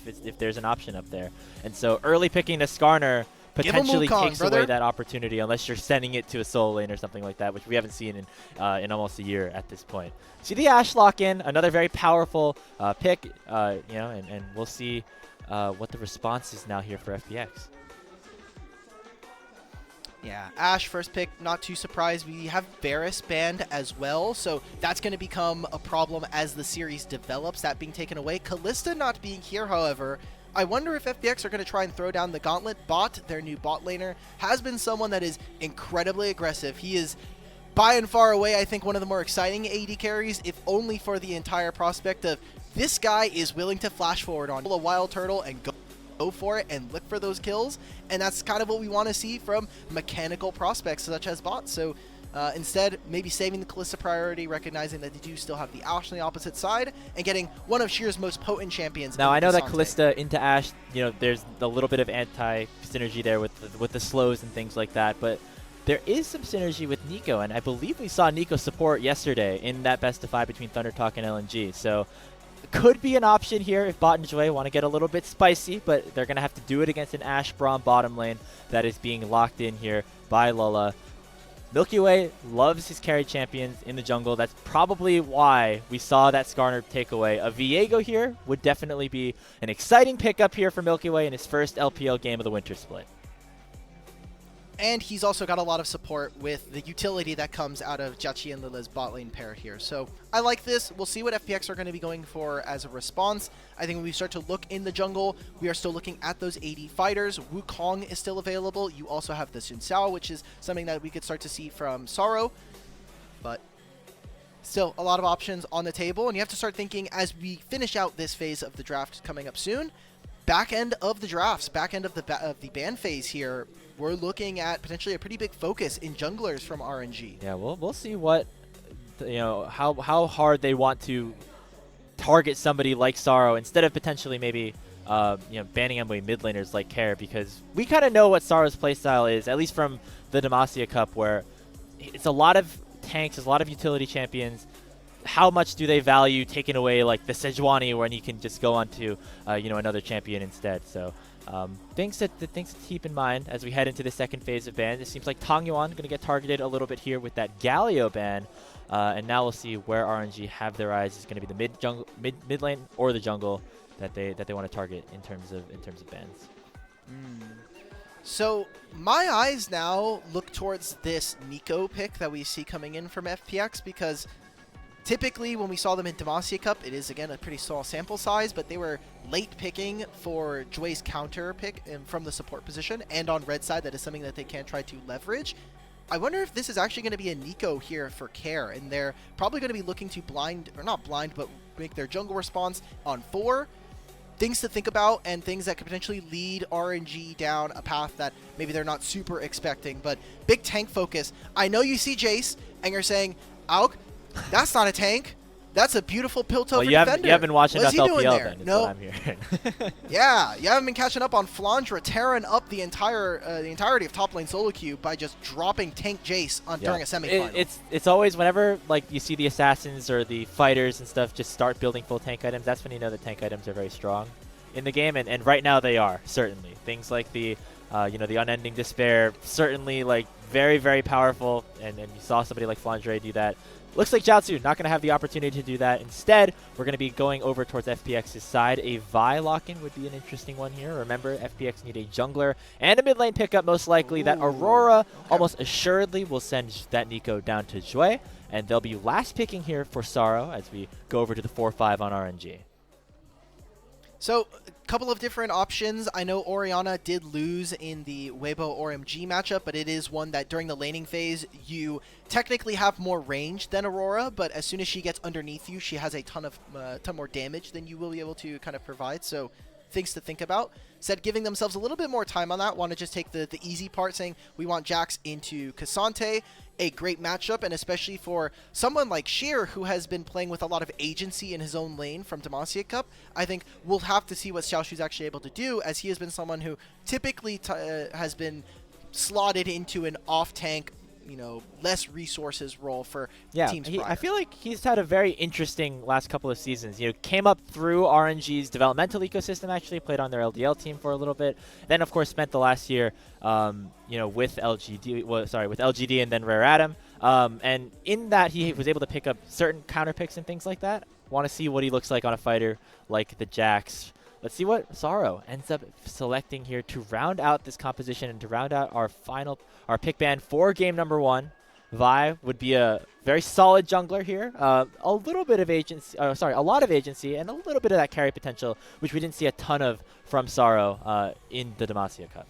if there's an option up there. And so early picking to Skarner potentially takes away that opportunity unless you're sending it to a solo lane or something like that, which we haven't seen in almost a year at this point. See the Ashe lock in, another very powerful pick, and we'll see what the response is now here for FPX. Yeah, Ashe first pick, not too surprised. We have Varus banned as well, so that's going to become a problem as the series develops, that being taken away. Kalista not being here, however, I wonder if FPX are going to try and throw down the gauntlet. Bot, their new bot laner, has been someone that is incredibly aggressive. He is by and far away, I think, one of the more exciting AD carries, if only for the entire prospect of this guy is willing to flash forward on a wild turtle and go for it and look for those kills, and that's kind of what we want to see from mechanical prospects such as bots. So instead, maybe saving the Kalista priority, recognizing that they do still have the Ashe on the opposite side, and getting one of Sheer's most potent champions. Now I know that Kalista into Ashe, there's a little bit of anti-synergy there with the slows and things like that, but there is some synergy with Nico, and I believe we saw Nico support yesterday in that best of 5 between ThunderTalk and LNG. So could be an option here if Bot and Jwei want to get a little bit spicy, but they're going to have to do it against an Ashe Braum bottom lane that is being locked in here by Lola. milkyway loves his carry champions in the jungle. That's probably why we saw that Skarner takeaway. A Viego here would definitely be an exciting pickup here for milkyway in his first LPL game of the winter split. And he's also got a lot of support with the utility that comes out of JiaQi and Lele's bot lane pair here. So I like this. We'll see what FPX are going to be going for as a response. I think when we start to look in the jungle, we are still looking at those AD fighters. Wukong is still available. You also have the Sun Xiao, which is something that we could start to see from Sorrow. But still a lot of options on the table. And you have to start thinking as we finish out this phase of the draft coming up soon, back end of the drafts, back end of the ban phase here, we're looking at potentially a pretty big focus in junglers from RNG. Yeah, we'll see what, how hard they want to target somebody like Sorrow instead of potentially maybe, banning away mid laners like Care, because we kind of know what Sorrow's playstyle is, at least from the Demacia Cup, where it's a lot of tanks, there's a lot of utility champions. How much do they value taking away like the Sejuani when you can just go on to another champion instead? So things to keep in mind as we head into the second phase of ban. It seems like Tangyuan going to get targeted a little bit here with that Galio ban, and now we'll see where RNG have their eyes. Is going to be the mid lane or the jungle that they want to target in terms of bans. So my eyes now look towards this Nico pick that we see coming in from FPX, because typically when we saw them in Demacia Cup, it is again a pretty small sample size, but they were late picking for Jwei's counter pick from the support position, and on red side that is something that they can try to leverage. I wonder if this is actually going to be a Nico here for Care, and they're probably going to be looking to make their jungle response on 4. Things to think about, and things that could potentially lead RNG down a path that maybe they're not super expecting, but big tank focus. I know you see Jace, and you're saying, Alk, that's not a tank. That's a beautiful pilt-over defender. You haven't been watching enough LPL then, is no. what I'm hearing. Yeah, you haven't been catching up on Flandra tearing up the entirety of top lane solo queue by just dropping tank Jace during a semifinal. It's always whenever like you see the assassins or the fighters and stuff just start building full tank items, that's when you know the tank items are very strong in the game, and right now they are, certainly. Things like the the Unending Despair, certainly like very, very powerful, and you saw somebody like Flandre do that. Looks like Xiaoxu not going to have the opportunity to do that. Instead, we're going to be going over towards FPX's side. A Vi lock-in would be an interesting one here. Remember, FPX need a jungler and a mid lane pickup, most likely. That Aurora almost assuredly will send that Nico down to Jwei, and they'll be last picking here for Sorrow as we go over to the 4-5 on RNG. So, a couple of different options. I know Orianna did lose in the Weibo ORMG matchup, but it is one that during the laning phase, you technically have more range than Aurora, but as soon as she gets underneath you, she has a ton more damage than you will be able to kind of provide. So, things to think about. Said giving themselves a little bit more time on that. Want to just take the easy part, saying we want Jax into Cassante. A great matchup, and especially for someone like Sheer, who has been playing with a lot of agency in his own lane from Demacia Cup. I think we'll have to see what Xiaoxu is actually able to do, as he has been someone who typically has been slotted into an off-tank less resources role for teams. I feel like he's had a very interesting last couple of seasons. Came up through RNG's developmental ecosystem, actually played on their LDL team for a little bit. Then, of course, spent the last year, with LGD and then Rare Atom. And in that, he was able to pick up certain counter picks and things like that. Want to see what he looks like on a fighter like the Jax. Let's see what Sorrow ends up selecting here to round out this composition and to round out our pick band for game number 1. Vi would be a very solid jungler here. A lot of agency and a little bit of that carry potential, which we didn't see a ton of from Sorrow in the Demacia Cup.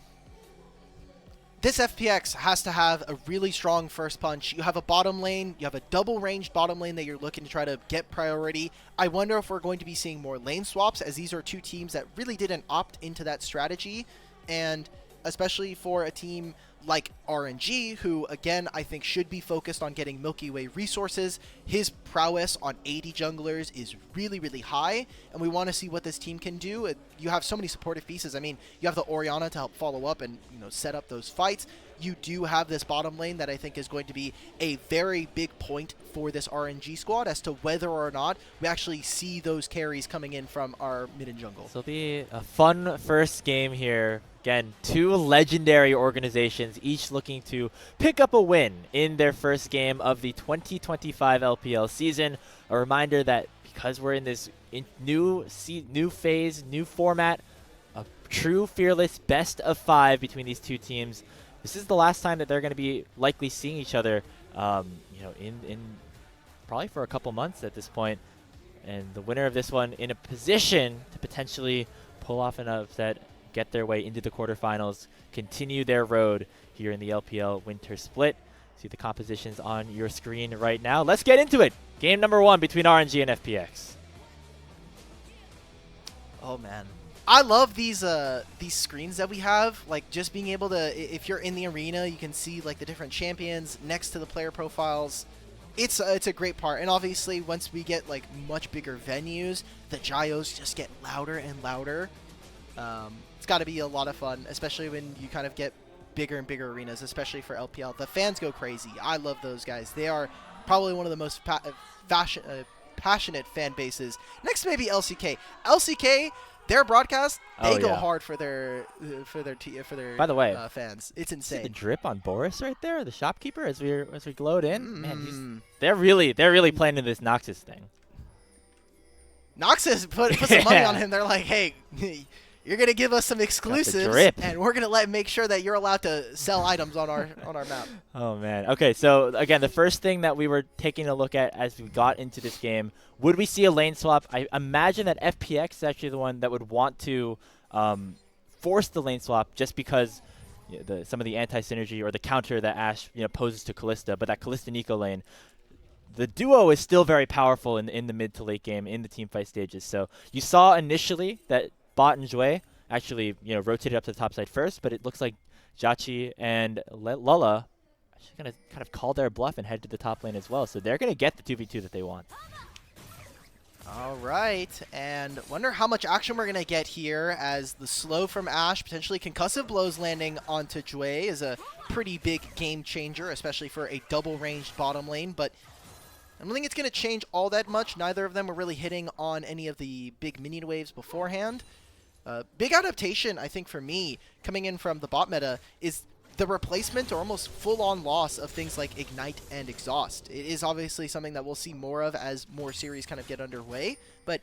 This FPX has to have a really strong first punch. You have a bottom lane, you have a double-ranged bottom lane that you're looking to try to get priority. I wonder if we're going to be seeing more lane swaps, as these are two teams that really didn't opt into that strategy. And especially for a team like RNG, who, again, I think should be focused on getting Milky Way resources. His prowess on 80 junglers is really, really high, and we want to see what this team can do. You have so many supportive pieces. I mean, you have the Orianna to help follow up and set up those fights. You do have this bottom lane that I think is going to be a very big point for this RNG squad as to whether or not we actually see those carries coming in from our mid and jungle. So it'll be a fun first game here. Again, two legendary organizations, each looking to pick up a win in their first game of the 2025 LPL season. A reminder that because we're in this new phase, new format, a true fearless best of 5 between these two teams, this is the last time that they're going to be likely seeing each other, in probably for a couple months at this point. And the winner of this one in a position to potentially pull off an upset, get their way into the quarterfinals, continue their road here in the LPL Winter Split. See the compositions on your screen right now. Let's get into it. Game number 1 between RNG and FPX. Oh man, I love these screens that we have. Like, just being able to, if you're in the arena, you can see like the different champions next to the player profiles. It's a great part, and obviously once we get like much bigger venues, the gyos just get louder and louder. It's got to be a lot of fun, especially when you kind of get bigger and bigger arenas, especially for LPL. The fans go crazy. I love those guys. They are probably one of the most passionate fan bases. Next, maybe LCK. LCK, their broadcast, they go hard for their By the way, fans. It's insane. See the drip on Boris right there, the shopkeeper, as we glowed in. Man, they're really playing in this Noxus thing. Noxus put some money on him. They're like, hey, you're gonna give us some exclusives, and we're gonna make sure that you're allowed to sell items on our map. Oh man. Okay, so again, the first thing that we were taking a look at as we got into this game, would we see a lane swap? I imagine that FPX is actually the one that would want to force the lane swap, just because some of the anti-synergy or the counter that Ashe poses to Kalista, but that Kalista Nico lane, the duo is still very powerful in the mid to late game in the team fight stages. So you saw initially that Bot and Jwei actually rotated up to the top side first, but it looks like JiaQi and Lele actually going to kind of call their bluff and head to the top lane as well. So they're going to get the 2v2 that they want. All right, and wonder how much action we're going to get here, as the slow from Ashe, potentially concussive blows landing onto Jwei, is a pretty big game changer, especially for a double-ranged bottom lane, but I don't think it's going to change all that much. Neither of them were really hitting on any of the big minion waves beforehand. Big adaptation, I think, for me, coming in from the bot meta, is the replacement or almost full-on loss of things like Ignite and Exhaust. It is obviously something that we'll see more of as more series kind of get underway, but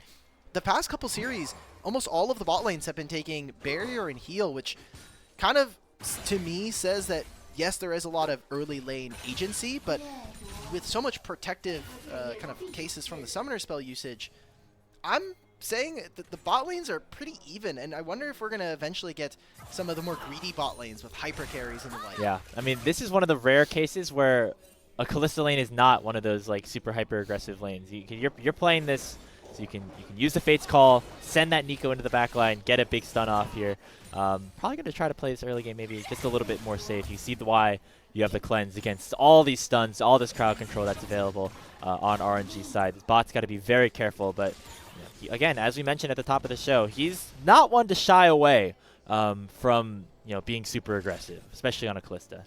the past couple series, almost all of the bot lanes have been taking Barrier and Heal, which kind of, to me, says that, yes, there is a lot of early lane agency, but with so much protective kind of cases from the Summoner spell usage, I'm saying that the bot lanes are pretty even, and I wonder if we're going to eventually get some of the more greedy bot lanes with hyper carries and the like. Yeah, I mean, this is one of the rare cases where a Kalista lane is not one of those like super hyper aggressive lanes. You're playing this, so you can use the Fate's Call, send that Nico into the back line, get a big stun off here. Probably going to try to play this early game maybe just a little bit more safe. You see why you have the cleanse against all these stuns, all this crowd control that's available on RNG's side. This bot's got to be very careful, but again, as we mentioned at the top of the show, he's not one to shy away from being super aggressive, especially on a Kalista.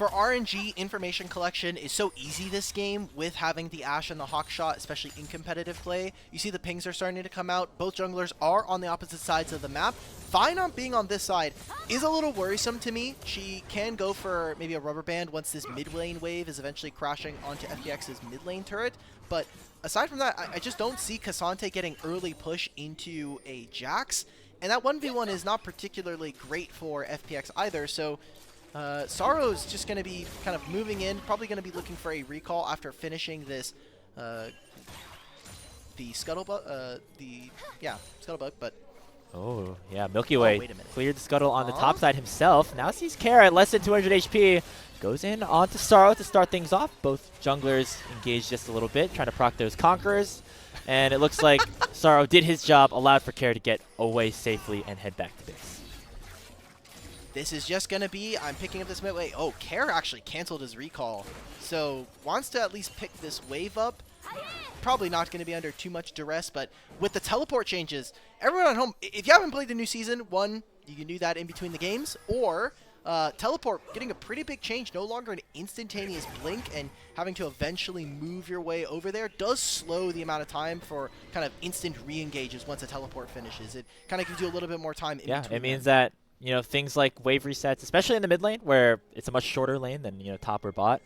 For RNG, information collection is so easy this game with having the Ashe and the Hawk shot, especially in competitive play. You see the pings are starting to come out. Both junglers are on the opposite sides of the map. Fine being on this side is a little worrisome to me. She can go for maybe a rubber band once this mid lane wave is eventually crashing onto FPX's mid lane turret. But aside from that, I just don't see K'Sante getting early push into a Jax. And that 1v1 is not particularly great for FPX either, so Psaro's just going to be kind of moving in, probably going to be looking for a recall after finishing this, the Scuttlebug, Scuttlebug, but... Oh, yeah, milkyway wait a minute. cleared the Scuttle on the top side himself. Now sees Kara at less than 200 HP. Goes in onto Psaro to start things off. Both junglers engaged just a little bit, trying to proc those Conquerors. And it looks like Psaro did his job, allowed for Kara to get away safely and head back to base. This is just going to be, I'm picking up this midway. Oh, Kara actually canceled his recall. So, wants to at least pick this wave up. Probably not going to be under too much duress, but with the teleport changes, everyone at home, if you haven't played the new season, one, you can do that in between the games, or teleport getting a pretty big change, no longer an instantaneous blink, and having to eventually move your way over there does slow the amount of time for kind of instant re-engages once a teleport finishes. It kind of gives you a little bit more time in between. Yeah, it means that, you know, things like wave resets, especially in the mid lane, where it's a much shorter lane than, you know, top or bot,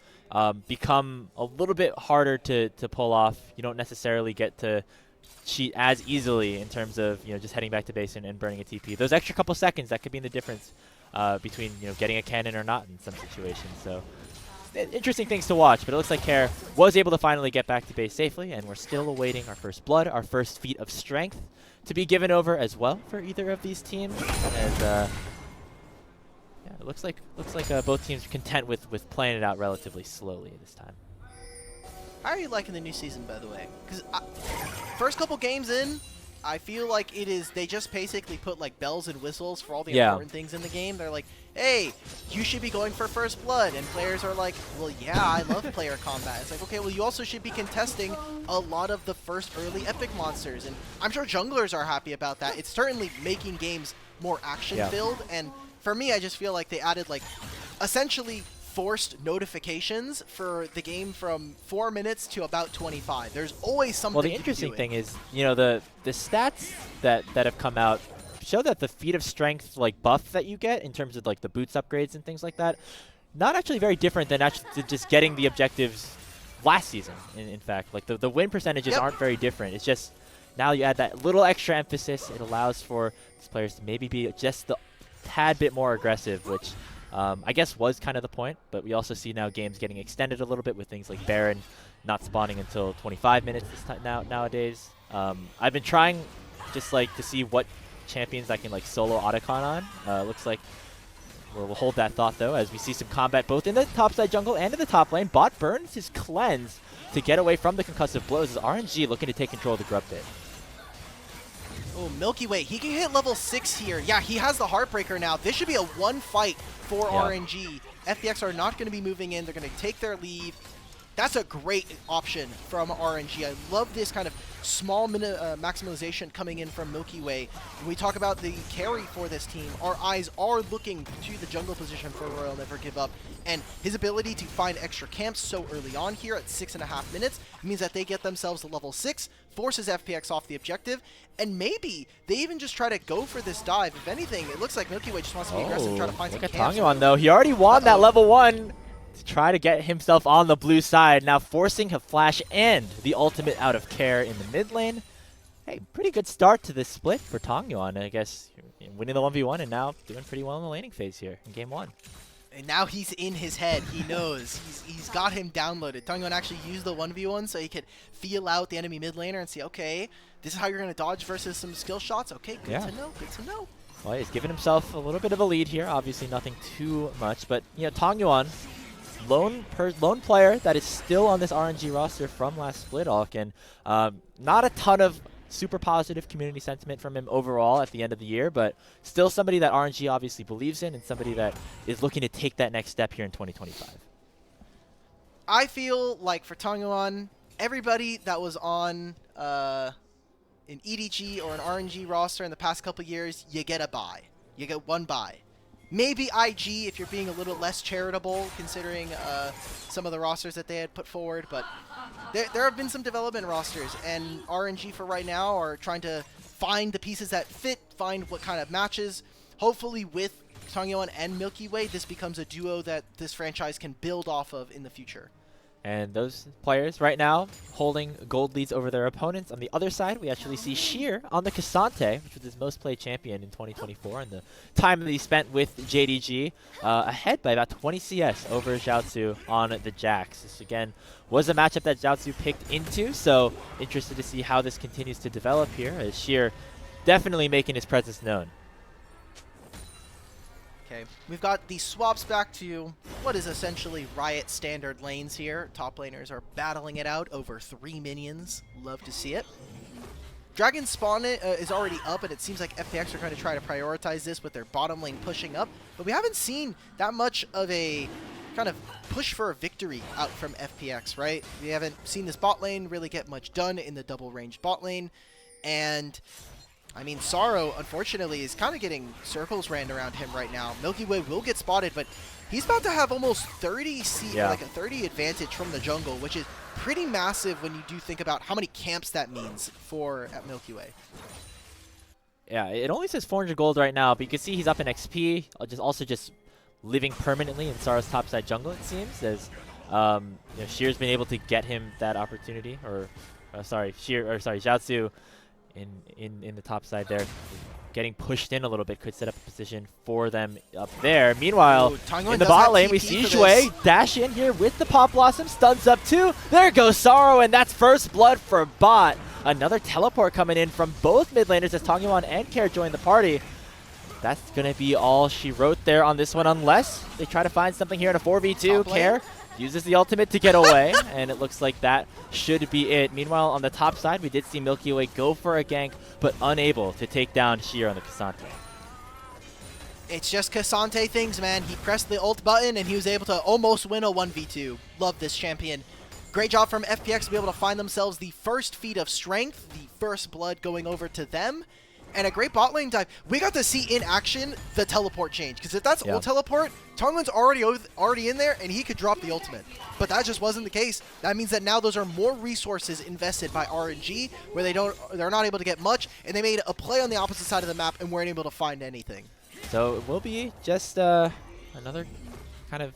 become a little bit harder to pull off. You don't necessarily get to cheat as easily in terms of, you know, just heading back to base and burning a TP. Those extra couple seconds, that could be the difference between, you know, getting a cannon or not in some situations. So interesting things to watch, but it looks like Kara was able to finally get back to base safely, and we're still awaiting our first blood, our first feat of strength to be given over as well for either of these teams. And yeah, it looks like both teams are content with playing it out relatively slowly this time. How are you liking the new season, by the way? Because first couple games in, I feel like they just basically put like bells and whistles for all the important things in the game. They're like, hey, you should be going for first blood. And players are like, well, yeah, I love player combat. It's like, okay, well, you also should be contesting a lot of the first early epic monsters. And I'm sure junglers are happy about that. It's certainly making games more action-filled. And for me, I just feel like they added like essentially forced notifications for the game from 4 minutes to about 25. There's always something. Well, the interesting thing is, you know, the stats that have come out show that the feat of strength like buff that you get in terms of like the boots upgrades and things like that, not actually very different than actually just getting the objectives last season. In fact, like the win percentages aren't very different. It's just now you add that little extra emphasis. It allows for these players to maybe be just the tad bit more aggressive, which I guess was kind of the point, but we also see now games getting extended a little bit with things like Baron not spawning until 25 minutes nowadays. I've been trying just like to see what champions I can like solo Otacon on. Looks like we'll hold that thought though, as we see some combat both in the topside jungle and in the top lane. Bot burns his cleanse to get away from the concussive blows as RNG looking to take control of the grub pit. Oh, milkyway, he can hit level 6 here. Yeah, he has the Heartbreaker now. This should be a one fight for RNG. FPX are not going to be moving in. They're going to take their leave. That's a great option from RNG. I love this kind of small maximalization coming in from milkyway. When we talk about the carry for this team, our eyes are looking to the jungle position for Royal Never Give Up. And his ability to find extra camps so early on here at 6.5 minutes means that they get themselves to level 6, forces FPX off the objective, and maybe they even just try to go for this dive. If anything, it looks like milkyway just wants to be aggressive, try to find some camps. Look at Tangyuan though. He already won that level 1 to try to get himself on the blue side, now forcing a flash and the ultimate out of care in the mid lane. Hey, pretty good start to this split for Tangyuan, I guess, winning the 1v1 and now doing pretty well in the laning phase here in game 1. And now he's in his head. He knows. He's got him downloaded. Tangyuan actually used the 1v1 so he could feel out the enemy mid laner and see, okay, this is how you're going to dodge versus some skill shots. Okay, good to know. Good to know. Well, he's giving himself a little bit of a lead here. Obviously nothing too much, but, you know, Tangyuan, lone player that is still on this RNG roster from last split, Alk, and not a ton of super positive community sentiment from him overall at the end of the year, but still somebody that RNG obviously believes in and somebody that is looking to take that next step here in 2025. I feel like for Tangyuan, everybody that was on an EDG or an RNG roster in the past couple years, you get a buy. You get one buy. Maybe IG if you're being a little less charitable, considering some of the rosters that they had put forward. But there have been some development rosters, and RNG for right now are trying to find the pieces that fit, find what kind of matches. Hopefully with Tangyuan and Milky Way, this becomes a duo that this franchise can build off of in the future. And those players right now holding gold leads over their opponents. On the other side, we actually see Sheer on the Cassante, which was his most played champion in 2024, and the time that he spent with JDG, ahead by about 20 CS over Xiaoxu on the Jax. This, again, was a matchup that Xiaoxu picked into, so interested to see how this continues to develop here, as Sheer definitely making his presence known. Okay, we've got the swaps back to what is essentially Riot standard lanes here. Top laners are battling it out over 3 minions. Love to see it. Dragon Spawn is already up, and it seems like FPX are going to try to prioritize this with their bottom lane pushing up. But we haven't seen that much of a kind of push for a victory out from FPX, right? We haven't seen this bot lane really get much done in the double range bot lane. And I mean, Sorrow, unfortunately, is kind of getting circles ran around him right now. Milky Way will get spotted, but he's about to have almost 30 like a 30 advantage from the jungle, which is pretty massive when you do think about how many camps that means for at Milky Way. Yeah, it only says 400 gold right now, but you can see he's up in XP, also just living permanently in Sorrow's topside jungle, it seems, as you know, Sheer's been able to get him that opportunity, or Xiaoxu in the top side there, getting pushed in a little bit, could set up a position for them up there. Meanwhile, in the bot lane, we see Jwei dash in here with the Pop Blossom, stuns up too. There goes Sorrow, and that's first blood for bot. Another teleport coming in from both mid laners as Tangyuan and Care join the party. That's going to be all she wrote there on this one, unless they try to find something here in a 4v2. Care uses the ultimate to get away, and it looks like that should be it. Meanwhile, on the top side, we did see Milky Way go for a gank, but unable to take down Sheer on the Cassante. It's just Cassante things, man. He pressed the ult button, and he was able to almost win a 1v2. Love this champion. Great job from FPX to be able to find themselves the first feat of strength, the first blood going over to them, and a great bot lane dive. We got to see in action the teleport change, because if that's ult teleport, Tangyuan's already in there, and he could drop the ultimate. But that just wasn't the case. That means that now those are more resources invested by RNG, where they're not able to get much, and they made a play on the opposite side of the map and weren't able to find anything. So it will be just another kind of,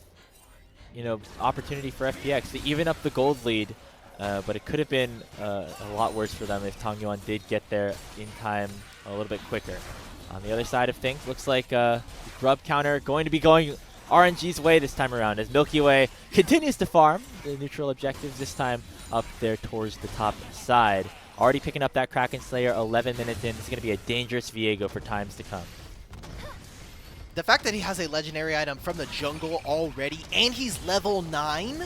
you know, opportunity for FPX to even up the gold lead. But it could have been a lot worse for them if Tangyuan did get there in time a little bit quicker. On the other side of things, looks like the grub counter going to be going RNG's way this time around, as Milky Way continues to farm the neutral objectives, this time up there towards the top side. Already picking up that Kraken Slayer 11 minutes in. This is going to be a dangerous Viego for times to come. The fact that he has a legendary item from the jungle already, and he's level 9,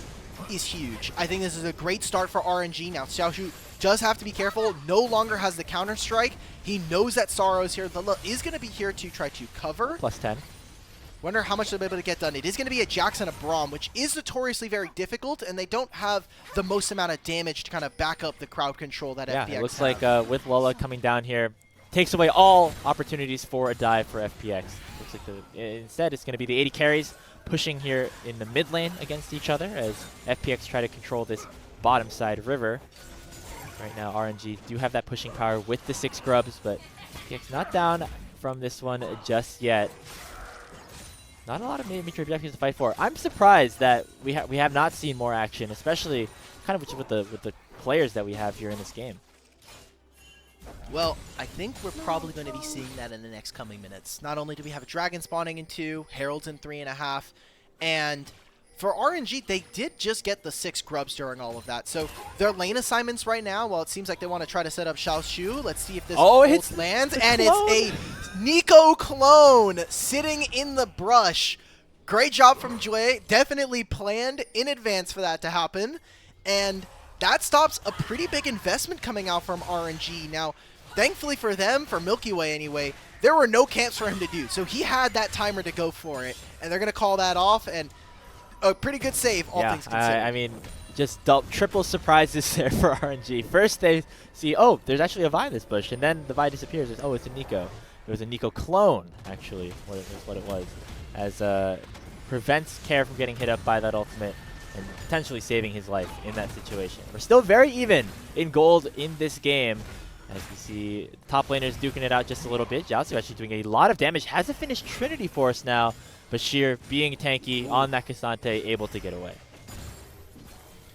is huge. I think this is a great start for RNG. Now, Xiaoxu does have to be careful. No longer has the counter-strike. He knows that Sorrow is here. Lele is going to be here to try to cover. +10. Wonder how much they'll be able to get done. It is going to be a Jax and a Braum, which is notoriously very difficult, and they don't have the most amount of damage to kind of back up the crowd control that FPX it looks have. like with Lele coming down here, takes away all opportunities for a dive for FPX. Looks like instead it's going to be the 80 carries pushing here in the mid lane against each other as FPX try to control this bottom side river. Right now, RNG do have that pushing power with the 6 grubs, but FPX not down from this one just yet. Not a lot of major objectives to fight for. I'm surprised that we have not seen more action, especially kind of with the players that we have here in this game. Well, I think we're probably going to be seeing that in the next coming minutes. Not only do we have a dragon spawning in 2, heralds in 3.5, and for RNG, they did just get the 6 grubs during all of that. So their lane assignments right now, while it seems like they want to try to set up Xiaoxu, let's see if this ult lands. And it's a Nico clone sitting in the brush. Great job from Jwei. Definitely planned in advance for that to happen. And that stops a pretty big investment coming out from RNG. Now, thankfully for them, for Milky Way anyway, there were no camps for him to do. So he had that timer to go for it. And they're going to call that off. And a pretty good save, all things considered. I mean, just triple surprises there for RNG. First they see, oh, there's actually a Vi in this bush, and then the Vi disappears. Oh, it's a Nico. It was a Nico clone, actually, what it was. as prevents Care from getting hit up by that ultimate and potentially saving his life in that situation. We're still very even in gold in this game. As we see top laners duking it out just a little bit. Xiaoxu actually doing a lot of damage. Has a finished Trinity Force now. Bashir being tanky on that Cassante, able to get away.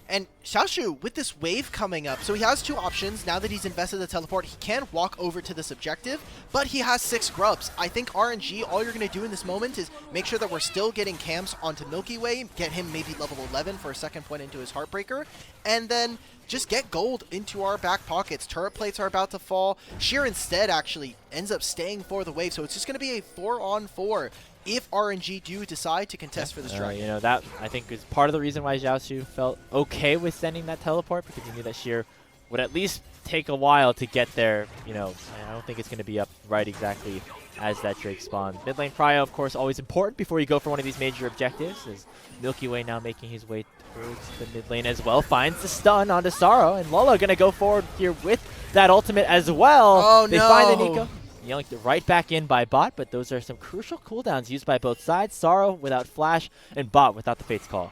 And Xiaoxu, with this wave coming up, so he has two options. Now that he's invested the teleport, he can walk over to this objective, but he has 6 grubs. I think RNG, all you're going to do in this moment is make sure that we're still getting camps onto Milky Way, get him maybe level 11 for a second point into his Heartbreaker, and then just get gold into our back pockets. Turret plates are about to fall. Sheer instead actually ends up staying for the wave, so it's just going to be a 4-on-4 if RNG do decide to contest for this dragon. You know, that I think is part of the reason why Xiaoxu felt okay with sending that teleport, because he knew that Sheer would at least take a while to get there. You know, I don't think it's going to be up right exactly as that Drake spawns. Mid lane prio, of course, always important before you go for one of these major objectives. As Milky Way now making his way towards the mid lane as well, finds the stun onto Sorrow, and Lola going to go forward here with that ultimate as well. Oh, they find the Nico. Yanked right back in by Bot, but those are some crucial cooldowns used by both sides. Sorrow without Flash, and Bot without the Fate's Call.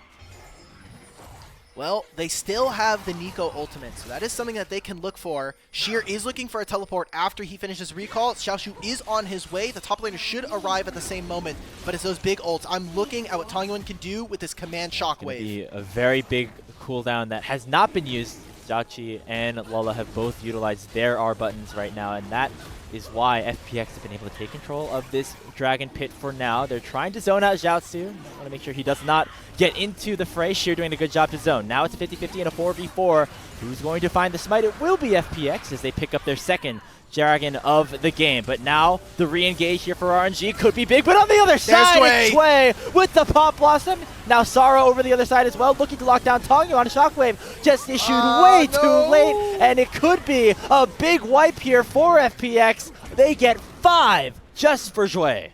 Well, they still have the Nico ultimate, so that is something that they can look for. Sheer is looking for a teleport after he finishes recall. Xiaoxu is on his way. The top laner should arrive at the same moment, but it's those big ults. I'm looking at what Tangyuan can do with this command shockwave. Be a very big cooldown that has not been used. JiaQi and Lola have both utilized their R buttons right now, and that is why FPX have been able to take control of this Dragon Pit for now. They're trying to zone out Xiaoxu. Want to make sure he does not get into the fray. Sheer doing a good job to zone. Now it's a 50-50 and a 4v4. Who's going to find the smite? It will be FPX as they pick up their second dragon of the game. But now the re-engage here for RNG could be big. But on the other side, it's Jwei with the Pop Blossom. Now Sorrow over the other side as well, looking to lock down Tangyuan on a Shockwave. Just issued way too late, and it could be a big wipe here for FPX. They get 5 just for Jwei.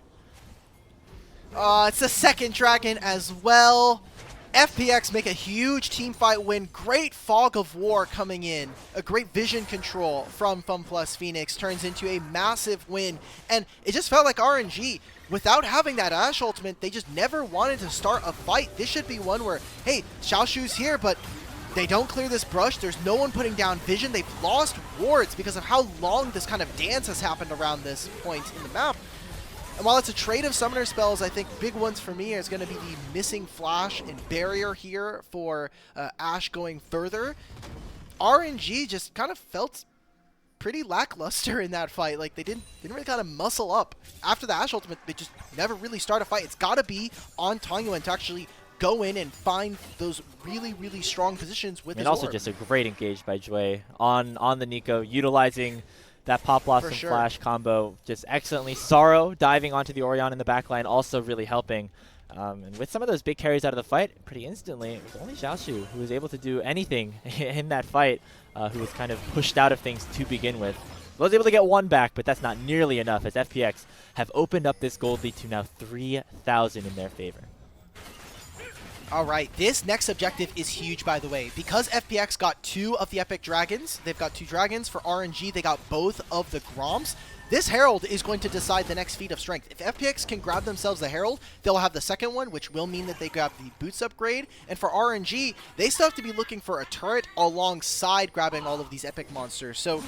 It's the second dragon as well. FPX make a huge team fight win. Great fog of war coming in. A great vision control from FunPlus Phoenix turns into a massive win. And it just felt like RNG, without having that Ashe ultimate, they just never wanted to start a fight. This should be one where, hey, Xiaoxu's here, but they don't clear this brush. There's no one putting down vision. They've lost wards because of how long this kind of dance has happened around this point in the map. And while it's a trade of summoner spells, I think big ones for me is going to be the missing flash and barrier here for Ashe going further. RNG just kind of felt pretty lackluster in that fight. Like they didn't really kind of muscle up. After the Ashe ultimate, they just never really start a fight. It's got to be on Tangyuan to actually go in and find those really, really strong positions with his also orb. Just a great engage by Jwei on the Nico, utilizing that Pop Blossom Flash combo just excellently. Sorrow diving onto the Orion in the backline also really helping. And with some of those big carries out of the fight, pretty instantly, it was only Xiaoxu who was able to do anything in that fight, who was kind of pushed out of things to begin with. Was able to get 1 back, but that's not nearly enough, as FPX have opened up this gold lead to now 3,000 in their favor. All right, this next objective is huge, by the way. Because FPX got 2 of the Epic Dragons, they've got 2 dragons. For RNG, they got both of the Groms. This Herald is going to decide the next feat of strength. If FPX can grab themselves the Herald, they'll have the second one, which will mean that they grab the Boots upgrade. And for RNG, they still have to be looking for a turret alongside grabbing all of these Epic monsters. So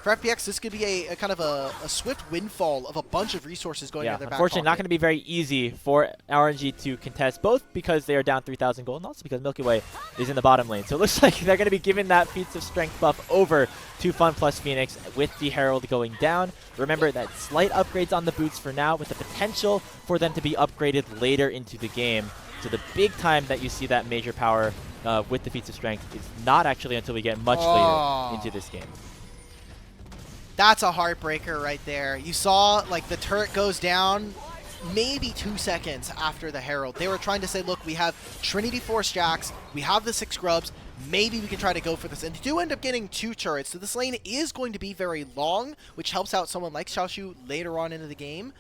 for FPX, this could be a kind of a swift windfall of a bunch of resources going into their back unfortunately, pocket. not going to be very easy for RNG to contest, both because they are down 3,000 gold and also because Milky Way is in the bottom lane. So it looks like they're going to be giving that Feats of Strength buff over to FunPlus Phoenix with the Herald going down. Remember that slight upgrades on the boots for now with the potential for them to be upgraded later into the game. So the big time that you see that major power with the Feats of Strength is not actually until we get much later into this game. That's a heartbreaker right there. You saw, like, the turret goes down maybe 2 seconds after the Herald. They were trying to say, look, we have Trinity Force Jacks, we have the 6 Grubs, maybe we can try to go for this. And they do end up getting 2 turrets, so this lane is going to be very long, which helps out someone like Xiaoxu later on into the game.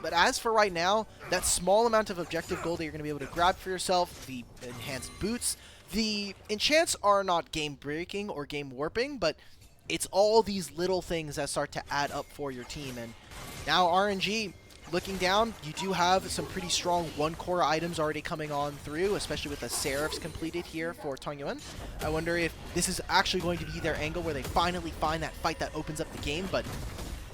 But as for right now, that small amount of objective gold that you're going to be able to grab for yourself, the enhanced boots, the enchants are not game-breaking or game-warping, but it's all these little things that start to add up for your team. And now RNG, looking down, you do have some pretty strong one-core items already coming on through, especially with the Seraphs completed here for Tangyuan. I wonder if this is actually going to be their angle where they finally find that fight that opens up the game, but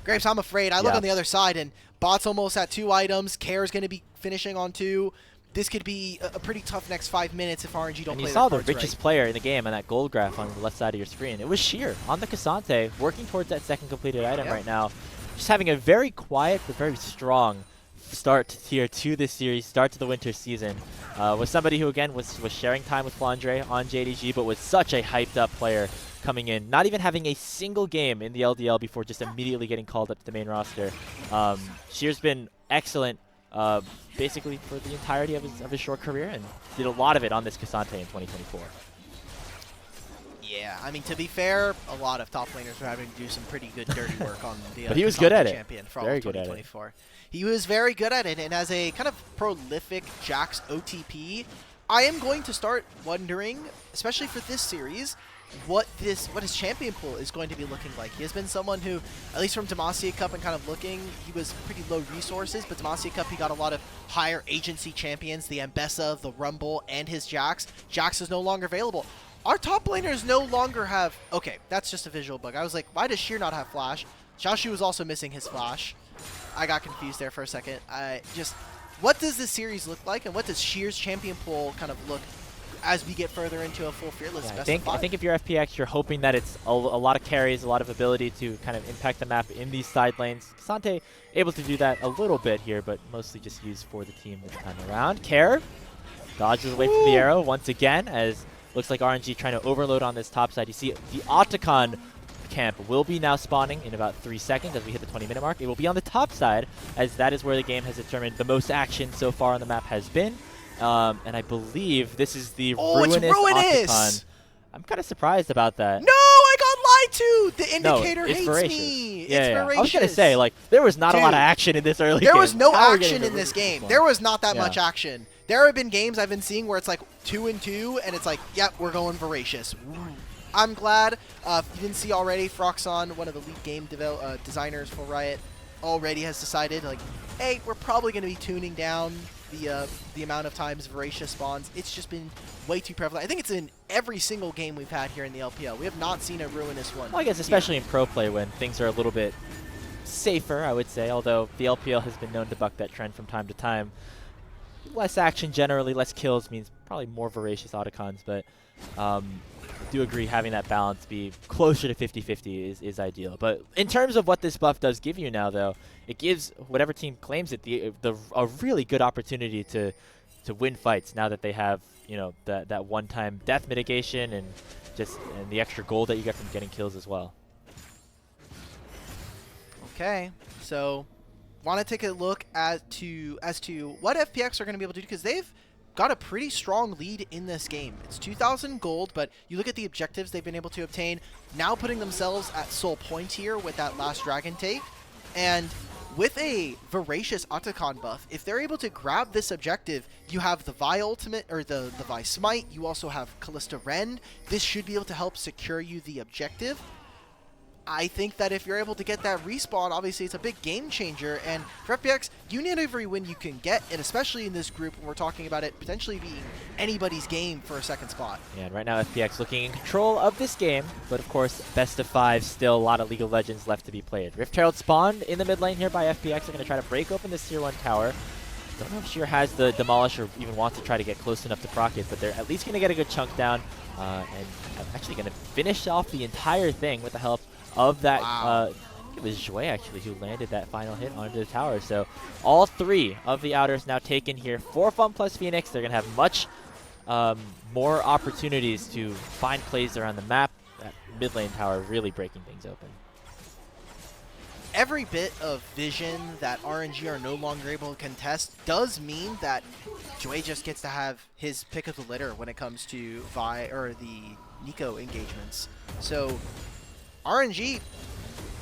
Grapes, I'm afraid. I look on the other side, and Bot's almost at 2 items. Care's going to be finishing on 2. This could be a pretty tough next 5 minutes if RNG don't play their cards right. And you saw the richest player in the game on that gold graph on the left side of your screen. It was Sheer on the Cassante, working towards that second completed item right now. Just having a very quiet but very strong start here to this series, start to the winter season. Was somebody who, again, was sharing time with Flandre on JDG, but was such a hyped-up player coming in, not even having a single game in the LDL before just immediately getting called up to the main roster. Sheer's been excellent basically for the entirety of his short career, and did a lot of it on this Cassante in 2024. Yeah, I mean, to be fair, a lot of top laners were having to do some pretty good dirty work on the but he was good at champion it. for Very all of good at it. 2024. He was very good at it, and as a kind of prolific Jax OTP, I am going to start wondering, especially for this series, what his champion pool is going to be looking like. He has been someone who, at least from Demacia Cup and kind of looking, he was pretty low resources, but Demacia Cup he got a lot of higher agency champions, the Ambessa, the Rumble, and his Jax. Jax is no longer available. Our top laners no longer have... Okay, that's just a visual bug. I was like, why does Sheer not have Flash? Xiaoxu was also missing his Flash. I got confused there for a second. What does this series look like, and what does Sheer's champion pool kind of look as we get further into a full Fearless best of 5? I think if you're FPX, you're hoping that it's a lot of carries, a lot of ability to kind of impact the map in these side lanes. Cassante able to do that a little bit here, but mostly just used for the team this time around. Care dodges away from the arrow once again, as looks like RNG trying to overload on this top side. You see the Otacon camp will be now spawning in about 3 seconds as we hit the 20-minute mark. It will be on the top side, as that is where the game has determined the most action so far on the map has been. And I believe this is the ruinous Otacon. I'm kind of surprised about that. No, I got lied to! The indicator hates voracious. me! Yeah, It's voracious. I was going to say, like, there was not a lot of action in this early game. There was no How action in this game. There was not that much action. There have been games I've been seeing where it's like 2-2, and it's like, yep, we're going voracious. I'm glad. You didn't see already, Froxon, one of the lead game designers for Riot, already has decided, like, hey, we're probably going to be tuning down the amount of times Voracious spawns. It's just been way too prevalent. I think it's in every single game we've had here in the LPL. We have not seen a ruinous one. Well, I guess especially in pro play when things are a little bit safer, I would say, although the LPL has been known to buck that trend from time to time. Less action generally, less kills means probably more Voracious Otacons, but I do agree having that balance be closer to 50-50 is ideal. But in terms of what this buff does give you now, though, it gives whatever team claims it a really good opportunity to win fights now that they have, you know, that one-time death mitigation and the extra gold that you get from getting kills as well. Okay, so want to take a look as to what FPX are going to be able to do, because they've got a pretty strong lead in this game. It's 2,000 gold, but you look at the objectives they've been able to obtain, now putting themselves at soul point here with that last dragon take. And with a Voracious Otacon buff, if they're able to grab this objective, you have the Vi ultimate, or the Vi smite, you also have Callista Rend. This should be able to help secure you the objective. I think that if you're able to get that respawn, obviously it's a big game changer, and for FPX, you need every win you can get, and especially in this group when we're talking about it potentially being anybody's game for a second spot. Yeah, and right now FPX looking in control of this game, but of course, best of 5, still a lot of League of Legends left to be played. Rift Herald spawned in the mid lane here by FPX. They're going to try to break open this tier 1 tower. Don't know if Sheer has the Demolish or even wants to try to get close enough to proc it, but they're at least going to get a good chunk down, and I'm actually going to finish off the entire thing with the help of that. Wow. It was Jwei actually who landed that final hit onto the tower. So all 3 of the outers now taken here for FunPlus Phoenix. They're going to have much more opportunities to find plays around the map. That mid lane tower really breaking things open. Every bit of vision that RNG are no longer able to contest does mean that Jwei just gets to have his pick of the litter when it comes to the Nico engagements. So RNG,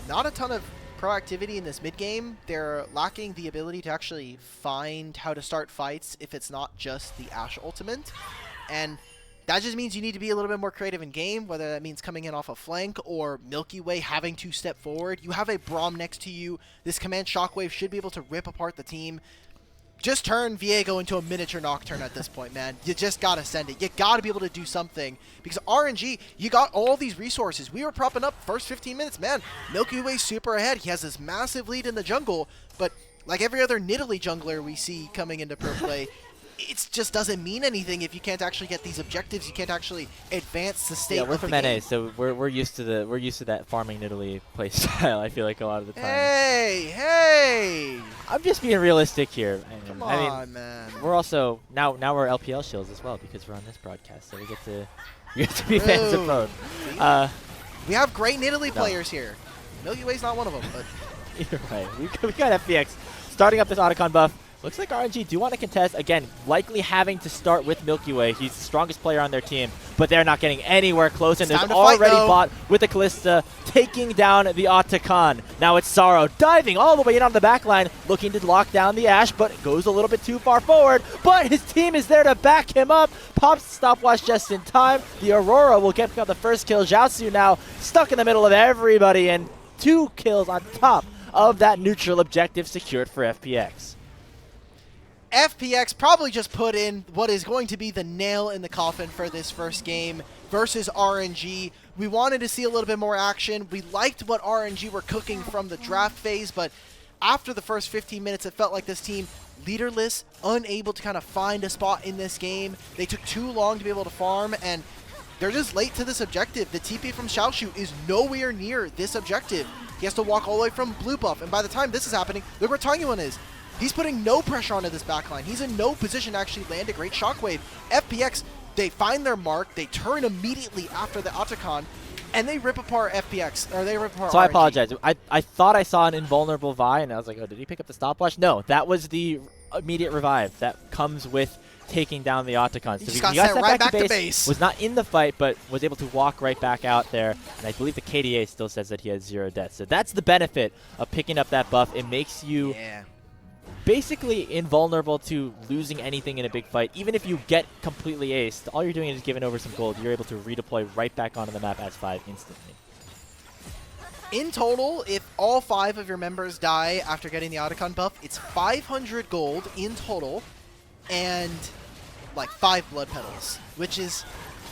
not a ton of proactivity in this mid game. They're lacking the ability to actually find how to start fights if it's not just the Ashe ultimate. And That just means you need to be a little bit more creative in game, whether that means coming in off a flank or milkyway having to step forward. You have a Braum next to you. This command shockwave should be able to rip apart the team. Just turn Viego into a miniature Nocturne at this point, man. You just got to send it. You got to be able to do something. Because RNG, you got all these resources. We were propping up first 15 minutes. Man, Milky Way's super ahead. He has this massive lead in the jungle. But like every other Nidalee jungler we see coming into pro play, it just doesn't mean anything if you can't actually get these objectives. You can't actually advance the state. Yeah, we're of from the NA, game. so we're used to that farming Nidalee play style. I feel like a lot of the time. Hey! I'm just being realistic here. Come I mean, on, man. we're also now we're LPL shills as well because we're on this broadcast, so we get to be fans of both. We have great Nidalee players here. Milky Way's not one of them, but Either way, we got FPX starting up this Otacon buff. Looks like RNG do want to contest. Again, likely having to start with Milky Way. He's the strongest player on their team, but they're not getting anywhere close. And there's already bot with the Kalista taking down the Otacon. Now it's Sorrow diving all the way in on the back line, looking to lock down the Ashe, but it goes a little bit too far forward. But his team is there to back him up. Pops the stopwatch just in time. The Aurora will get the first kill. Xiaoxu now stuck in the middle of everybody, and 2 kills on top of that neutral objective secured for FPX. FPX probably just put in what is going to be the nail in the coffin for this first game versus RNG. We wanted to see a little bit more action. We liked what RNG were cooking from the draft phase, but after the first 15 minutes, it felt like this team leaderless, unable to kind of find a spot in this game. They took too long to be able to farm, and they're just late to this objective. The TP from Xiaoxu is nowhere near this objective. He has to walk all the way from blue buff, and by the time this is happening, look where Tangyuan is. He's putting no pressure onto this backline. He's in no position to actually land a great shockwave. FPX, they find their mark, they turn immediately after the Otacon, and they rip apart FPX, or they rip apart So RNG. I apologize. I thought I saw an invulnerable Vi, and I was like, oh, did he pick up the stopwatch? No, that was the immediate revive that comes with taking down the Otacon. He So just got sent right back to base. Was not in the fight, but was able to walk right back out there. And I believe the KDA still says that he has 0 deaths. So that's the benefit of picking up that buff. It makes you basically invulnerable to losing anything in a big fight. Even if you get completely aced, all you're doing is giving over some gold. You're able to redeploy right back onto the map as 5 instantly. In total, if all 5 of your members die after getting the Otacon buff, it's 500 gold in total and like 5 blood petals, which is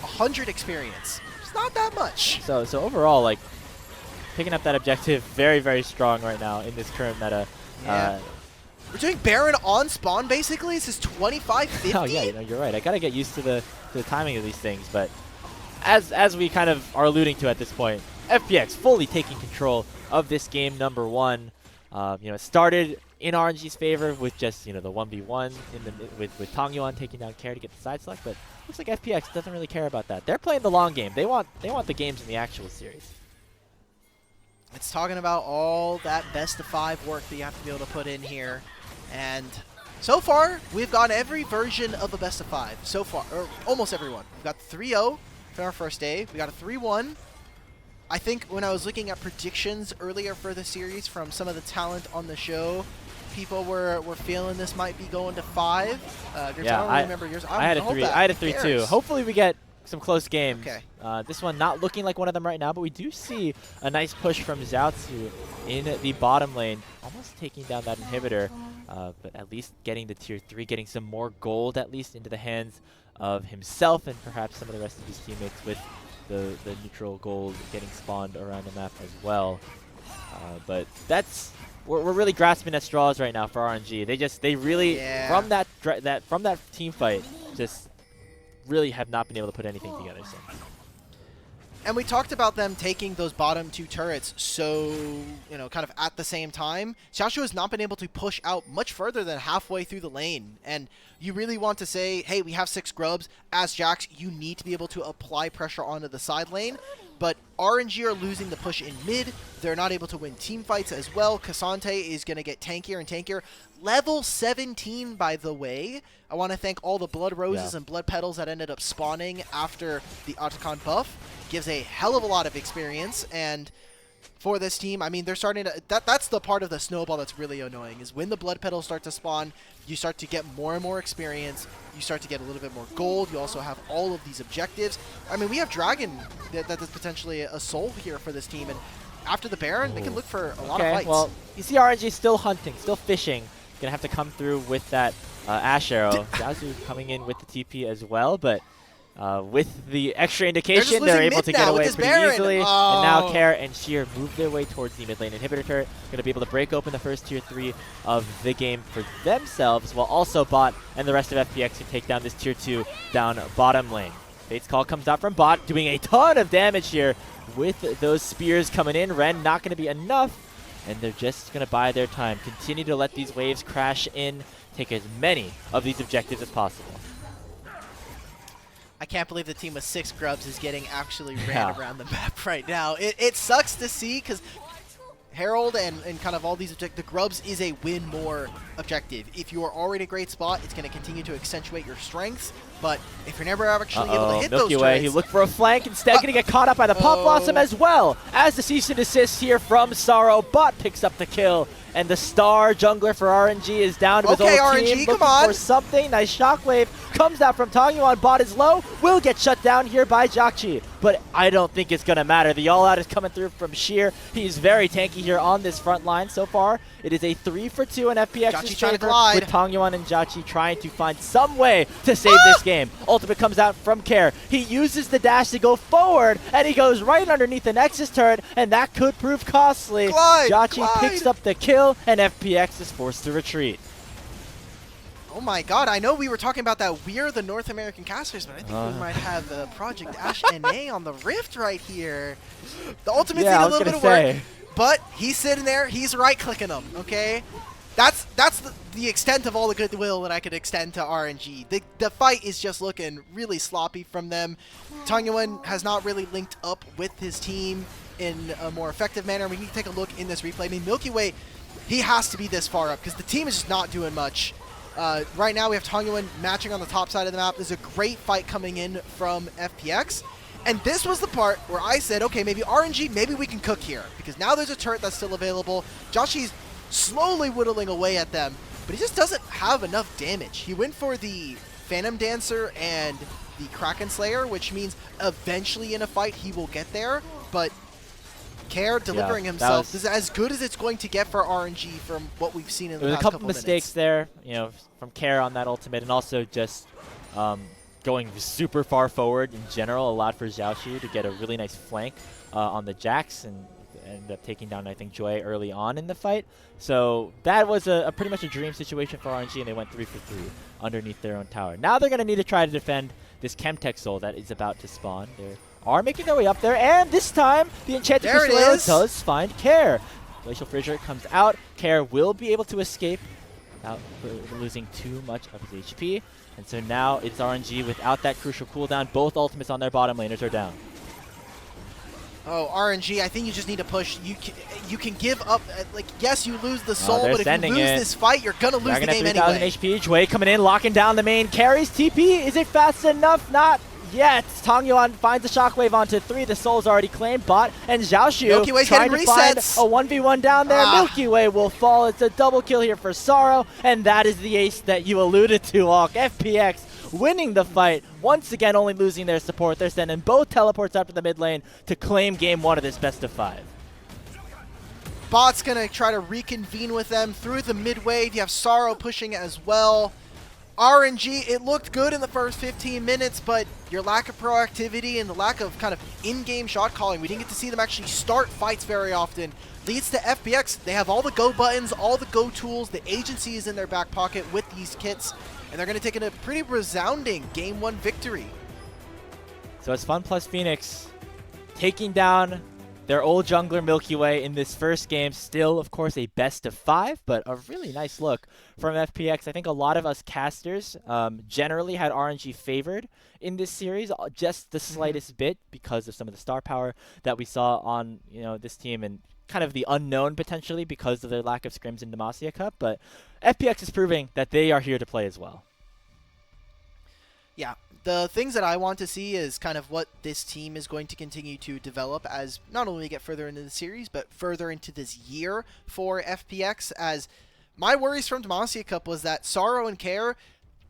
100 experience. It's not that much. So overall, like, picking up that objective, very, very strong right now in this current meta. Yeah. We're doing Baron on spawn, basically. This is 25-50. Oh, yeah, you're right. I got to get used to the timing of these things. But as we kind of are alluding to at this point, FPX fully taking control of this game number 1. It started in RNG's favor with just, the 1v1 with Tangyuan taking down Care to get the side select. But looks like FPX doesn't really care about that. They're playing the long game. They want the games in the actual series. It's talking about all that best-of-5 work that you have to be able to put in here. And so far, we've got every version of a best-of-5 so far, or almost everyone. We've got 3-0 for our first day. We got a 3-1. I think when I was looking at predictions earlier for the series from some of the talent on the show, people were feeling this might be going to 5. Yeah, I don't remember yours. I had a 3. I had a 3 too. Hopefully we get some close games. Okay. This one not looking like one of them right now, but we do see a nice push from Xiaoxu in the bottom lane, almost taking down that inhibitor, but at least getting the tier 3, getting some more gold at least into the hands of himself and perhaps some of the rest of his teammates with the neutral gold getting spawned around the map as well. But we're really grasping at straws right now for RNG. They really from that team fight just really have not been able to put anything together since. And we talked about them taking those bottom 2 turrets so, kind of at the same time. Xiaoxu has not been able to push out much further than halfway through the lane. And you really want to say, hey, we have 6 grubs. As Jax, you need to be able to apply pressure onto the side lane. But RNG are losing the push in mid. They're not able to win team fights as well. Cassante is going to get tankier and tankier. Level 17, by the way. I want to thank all the blood roses and blood petals that ended up spawning after the Otacon buff. Gives a hell of a lot of experience, and for this team. I mean, they're starting to... That's the part of the snowball that's really annoying, is when the blood petals start to spawn, you start to get more and more experience, you start to get a little bit more gold, you also have all of these objectives. I mean, we have Dragon that is potentially a soul here for this team, and after the Baron, they can look for a lot of fights. Well, you see RNG still hunting, still fishing. Gonna have to come through with that Ash Arrow. Xiaoxu coming in with the TP as well, but with the extra indication, they're able to get away pretty easily. And now Care and Sheer move their way towards the mid lane inhibitor turret. Gonna be able to break open the first tier 3 of the game for themselves, while also Bot and the rest of FPX can take down this tier 2 down bottom lane. Fate's Call comes out from Bot, doing a ton of damage here with those spears coming in. Ren not gonna be enough, and they're just gonna bide their time. Continue to let these waves crash in, take as many of these objectives as possible. I can't believe the team with 6 grubs is getting actually ran around the map right now. It sucks to see, because Herald and kind of all these the grubs is a win more objective. If you are already in a great spot, it's going to continue to accentuate your strengths. But if you're never actually able to hit those milkyway, he looked for a flank, instead going to get caught up by the Pop Blossom as well. As the cease and desist here from Sorrow, Bot picks up the kill. And the star jungler for RNG is down to his old RNG, team, come looking on. for something. Nice shockwave comes out from Tangyuan. Bot is low, will get shut down here by JiaQi, but I don't think it's going to matter. The all-out is coming through from Sheer. He's very tanky here on this front line so far. It is a 3-for-2 in FPX's favor, with Tangyuan and JiaQi trying to find some way to save this game. Ultimate comes out from Care. He uses the dash to go forward, and he goes right underneath the Nexus turret, and that could prove costly. JiaQi picks up the kill, and FPX is forced to retreat. Oh my god, I know we were talking about that We're the North American casters, but I think we might have Project Ash NA on the Rift right here. The ultimates need a little bit of work, but he's sitting there, he's right-clicking them, okay? That's the extent of all the goodwill that I could extend to RNG. The fight is just looking really sloppy from them. Tangyuan has not really linked up with his team in a more effective manner. We need to take a look in this replay. I mean, milkyway, he has to be this far up because the team is just not doing much. Right now we have Tangyuan matching on the top side of the map. There's a great fight coming in from FPX. And this was the part where I said, okay, maybe RNG, maybe we can cook here. Because now there's a turret that's still available. JiaQi's slowly whittling away at them, but he just doesn't have enough damage. He went for the Phantom Dancer and the Kraken Slayer, which means eventually in a fight he will get there, but Care delivering himself. This is as good as it's going to get for RNG from what we've seen in the past couple minutes. A couple mistakes there, you know, from Care on that ultimate, and also just going super far forward in general allowed for Xiaoxu to get a really nice flank on the Jax and ended up taking down, I think, Jwei early on in the fight. So that was a pretty much a dream situation for RNG, and they went 3-for-3 underneath their own tower. Now they're going to need to try to defend this Chemtech Soul that is about to spawn. They are making their way up there, and this time the Enchanted Crusader does find Care. Glacial Fissure comes out. Care will be able to escape without losing too much of his HP. And so now it's RNG without that crucial cooldown. Both ultimates on their bottom laners are down. Oh, RNG, I think you just need to push. You can give up. Like, yes, you lose the soul, but if you lose this fight, you're going to lose the game anyway. 3,000 HP. Jwei coming in, locking down the main. Carries TP. Is it fast enough? Not yet. Tangyuan finds the shockwave onto 3. The soul's already claimed. Bot and Xiaoxu trying to find a 1v1 down there. Milky Way will fall. It's a double kill here for Sorrow, and that is the ace that you alluded to, Alk. FPX winning the fight, once again only losing their support. They're sending both teleports up to the mid lane to claim game 1 of this best of 5. Bot's going to try to reconvene with them through the mid wave. You have Sorrow pushing as well. RNG, it looked good in the first 15 minutes, but your lack of proactivity and the lack of kind of in-game shot calling, we didn't get to see them actually start fights very often, leads to FPX. They have all the go buttons, all the go tools, the agency is in their back pocket with these kits, and they're going to take a pretty resounding Game 1 victory. So it's FunPlus Phoenix taking down their old jungler Milky Way in this first game. Still, of course, a best of 5, but a really nice look from FPX. I think a lot of us casters generally had RNG favored in this series, just the slightest bit because of some of the star power that we saw on this team and kind of the unknown potentially because of their lack of scrims in Demacia Cup. But FPX is proving that they are here to play as well. Yeah, the things that I want to see is kind of what this team is going to continue to develop as not only we get further into the series, but further into this year for FPX. As my worries from Demacia Cup was that Sorrow and Care,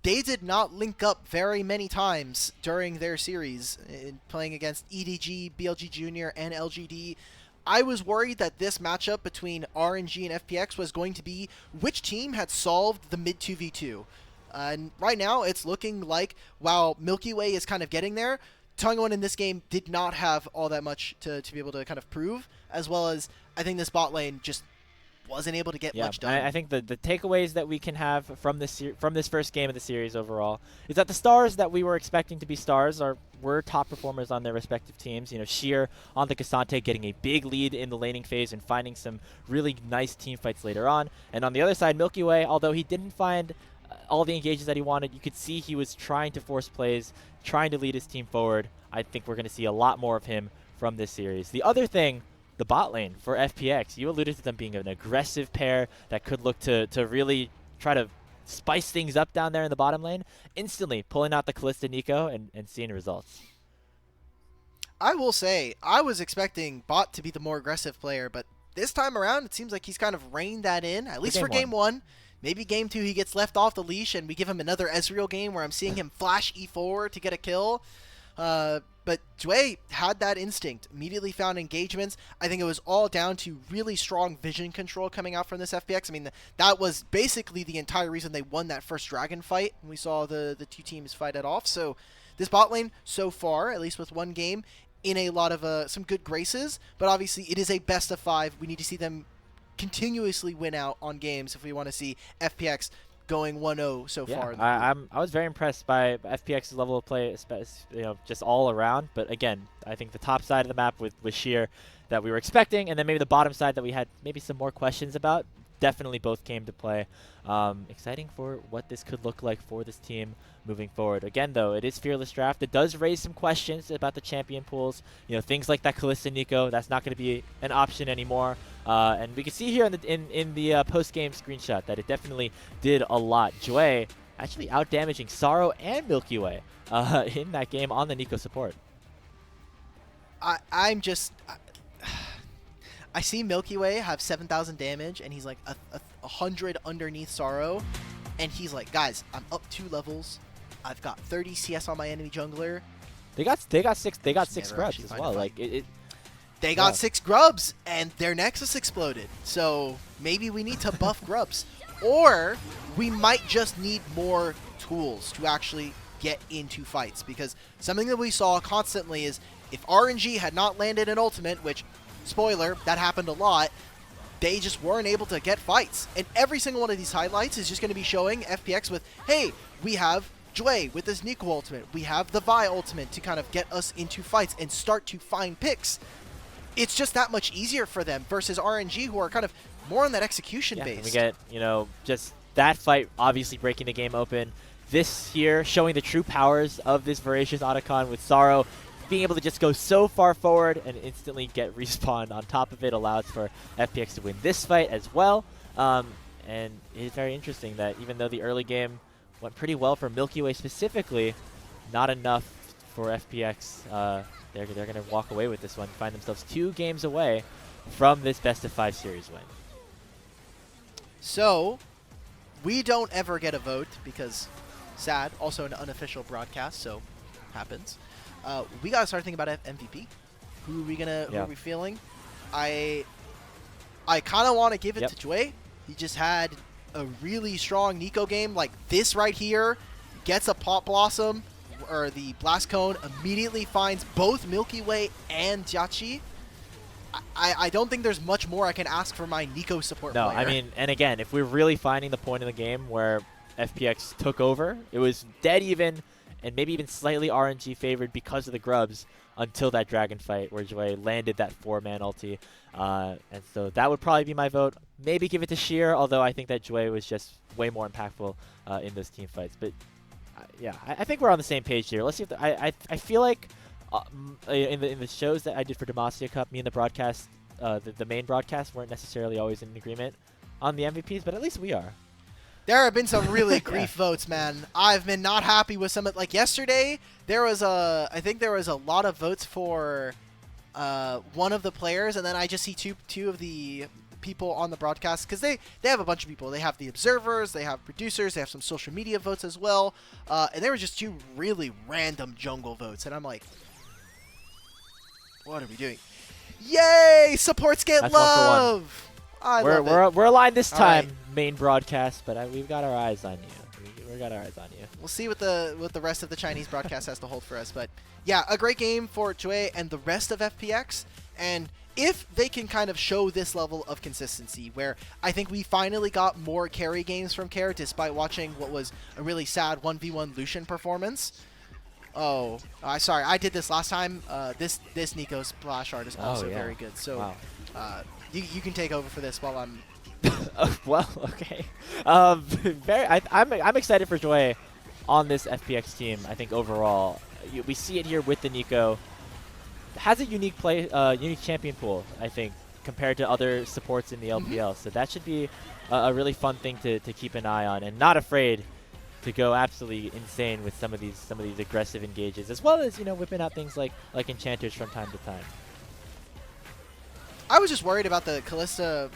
they did not link up very many times during their series in playing against EDG, BLG Junior, and LGD. I was worried that this matchup between RNG and FPX was going to be which team had solved the mid 2v2. And right now, it's looking like, while Milky Way is kind of getting there, Tangyuan in this game did not have all that much to be able to kind of prove, as well as I think this bot lane just wasn't able to get much done. I think the takeaways that we can have from this first game of the series overall is that the stars that we were expecting to be stars were top performers on their respective teams. You know, Sheer on the Cassante getting a big lead in the laning phase and finding some really nice team fights later on. And on the other side, Milky Way, although he didn't find all the engages that he wanted, you could see he was trying to force plays, trying to lead his team forward. I think we're going to see a lot more of him from this series. The other thing, the bot lane for FPX, you alluded to them being an aggressive pair that could look to really try to spice things up down there in the bottom lane, instantly pulling out the Kalista Nico and seeing results. I will say, I was expecting bot to be the more aggressive player, but this time around, it seems like he's kind of reined that in, at least for game one. Maybe game two he gets left off the leash and we give him another Ezreal game where I'm seeing him flash E4 to get a kill. But Jwei had that instinct, immediately found engagements. I think it was all down to really strong vision control coming out from this FPX. I mean, that was basically the entire reason they won that first dragon fight. We saw the two teams fight it off. So this bot lane so far, at least with one game, in a lot of some good graces. But obviously it is a best of 5. We need to see them continuously win out on games if we want to see FPX going 1-0 so far. I was very impressed by FPX's level of play, just all around. But again, I think the top side of the map with Sheer that we were expecting, and then maybe the bottom side that we had maybe some more questions about, definitely both came to play. Exciting for what this could look like for this team moving forward. Again, though, it is Fearless Draft. It does raise some questions about the champion pools. You know, things like that Kalista Nico, that's not going to be an option anymore. And we can see here in the post-game screenshot that it definitely did a lot. Jwei actually out-damaging Sorrow and Milky Way in that game on the Nico support. I see Milky Way have 7,000 damage, and he's like 100 underneath Sorrow, and he's like, guys, I'm up 2 levels. I've got 30 CS on my enemy jungler. They got 6 grubs as well. Like they got 6 grubs, and their Nexus exploded. So maybe we need to buff grubs, or we might just need more tools to actually get into fights. Because something that we saw constantly is if RNG had not landed an ultimate, which, spoiler, that happened a lot, they just weren't able to get fights. And every single one of these highlights is just going to be showing FPX with, hey, we have Jwei with this Nico ultimate. We have the Vi ultimate to kind of get us into fights and start to find picks. It's just that much easier for them versus RNG, who are kind of more on that execution base. And we get, just that fight obviously breaking the game open. This here showing the true powers of this Voracious Otacon with Sorrow being able to just go so far forward and instantly get respawned on top of it allows for FPX to win this fight as well. And it's very interesting that even though the early game went pretty well for Milky Way specifically, not enough for FPX. They're going to walk away with this one, find themselves 2 games away from this best of 5 series win. So, we don't ever get a vote because, sad, also an unofficial broadcast, so happens. We gotta start thinking about MVP. Who are we feeling? I kind of want to give it to Jwei. He just had a really strong Nico game. Like this right here, gets a Pop Blossom, or the Blast Cone, immediately finds both Milky Way and JiaQi. I don't think there's much more I can ask for my Nico support player. No, I mean, and again, if we're really finding the point in the game where FPX took over, it was dead even, and maybe even slightly RNG favored because of the grubs until that dragon fight where Jwei landed that 4-man ulti. And so that would probably be my vote. Maybe give it to Sheer, although I think that Jwei was just way more impactful in those team fights. But yeah, I think we're on the same page here. Let's see if I feel like in the shows that I did for Demacia Cup, me and the broadcast, the main broadcast weren't necessarily always in agreement on the MVPs, but at least we are. There have been some really grief votes, man. I've been not happy with some. Like yesterday, I think there was a lot of votes for one of the players, and then I just see two of the people on the broadcast, because they have a bunch of people. They have the observers, they have producers, they have some social media votes as well, and there were just two really random jungle votes, and I'm like, what are we doing? Yay! Supports get That's love! We're aligned this All time, right. main broadcast, but we've got our eyes on you. We've got our eyes on you. We'll see what the rest of the Chinese broadcast has to hold for us. But yeah, a great game for Jwei and the rest of FPX. And if they can kind of show this level of consistency, where I think we finally got more carry games from Care, despite watching what was a really sad 1v1 Lucian performance. Oh, sorry, I did this last time. This Nico splash art is also very good. So wow. you can take over for this while I'm... well, okay. I'm excited for Jwei on this FPX team. I think overall, we see it here with the Nico. Has a unique unique champion pool, I think, compared to other supports in the LPL. So that should be a really fun thing to keep an eye on, and not afraid to go absolutely insane with some of these aggressive engages, as well as whipping out things like enchanters from time to time. I was just worried about the Kalista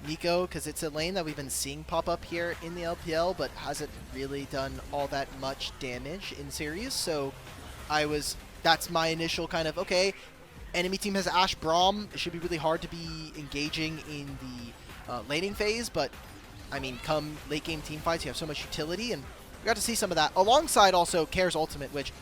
Nico, because it's a lane that we've been seeing pop up here in the LPL, but hasn't really done all that much damage in series. So that's my initial kind of, okay, enemy team has Ashe Braum. It should be really hard to be engaging in the laning phase, but I mean, come late game team fights, you have so much utility, and we got to see some of that alongside also Care's ultimate, which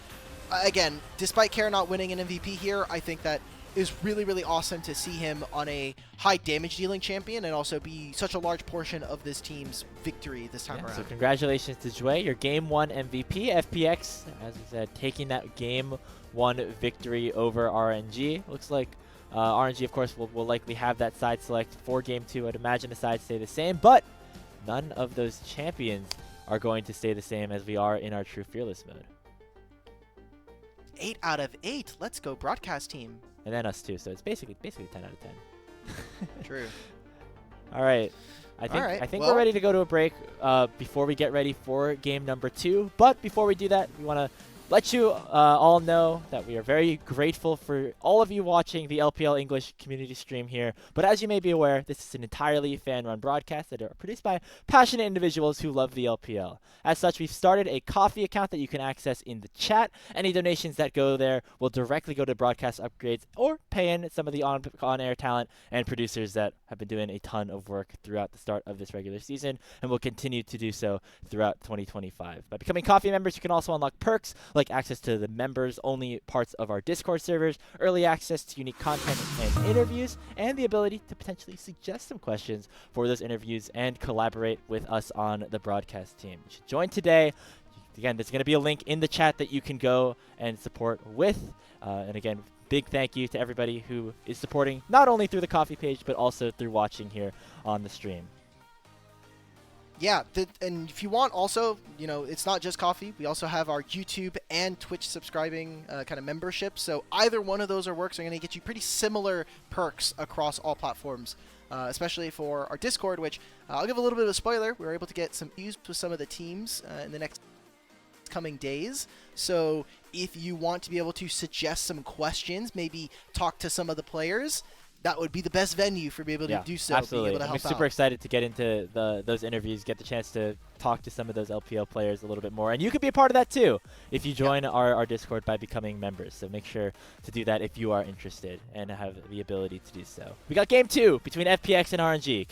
again, despite Care not winning an MVP here, I think that is really, really awesome to see him on a high damage dealing champion and also be such a large portion of this team's victory this time around. So congratulations to Jwei, your Game 1 MVP. FPX, as we said, taking that Game 1 victory over RNG. Looks like RNG, of course, will likely have that side select for Game 2. I'd imagine the sides stay the same, but none of those champions are going to stay the same as we are in our True Fearless mode. 8 out of 8. Let's go, broadcast team. And then us too, so it's basically 10 out of 10. True. All right. I think we're ready to go to a break before we get ready for game number 2. But before we do that, we want to let you all know that we are very grateful for all of you watching the LPL English community stream here. But as you may be aware, this is an entirely fan-run broadcast that are produced by passionate individuals who love the LPL. As such, we've started a coffee account that you can access in the chat. Any donations that go there will directly go to broadcast upgrades or pay in some of the on-air talent and producers that have been doing a ton of work throughout the start of this regular season and will continue to do so throughout 2025. By becoming coffee members, you can also unlock perks like access to the members-only parts of our Discord servers, early access to unique content and interviews, and the ability to potentially suggest some questions for those interviews and collaborate with us on the broadcast team. You should join today. Again, there's going to be a link in the chat that you can go and support with. And again, big thank you to everybody who is supporting not only through the coffee page, but also through watching here on the stream. Yeah, and if you want also, it's not just coffee. We also have our YouTube and Twitch subscribing kind of membership. So either one of those works are going to get you pretty similar perks across all platforms, especially for our Discord, which I'll give a little bit of a spoiler. We were able to get some views with some of the teams in the next coming days. So if you want to be able to suggest some questions, maybe talk to some of the players, that would be the best venue for being able to do so. Absolutely. Be able to help I'm super excited to get into those interviews, get the chance to talk to some of those LPL players a little bit more. And you could be a part of that too if you join our Discord by becoming members. So make sure to do that if you are interested and have the ability to do so. We got game 2 between FPX and RNG.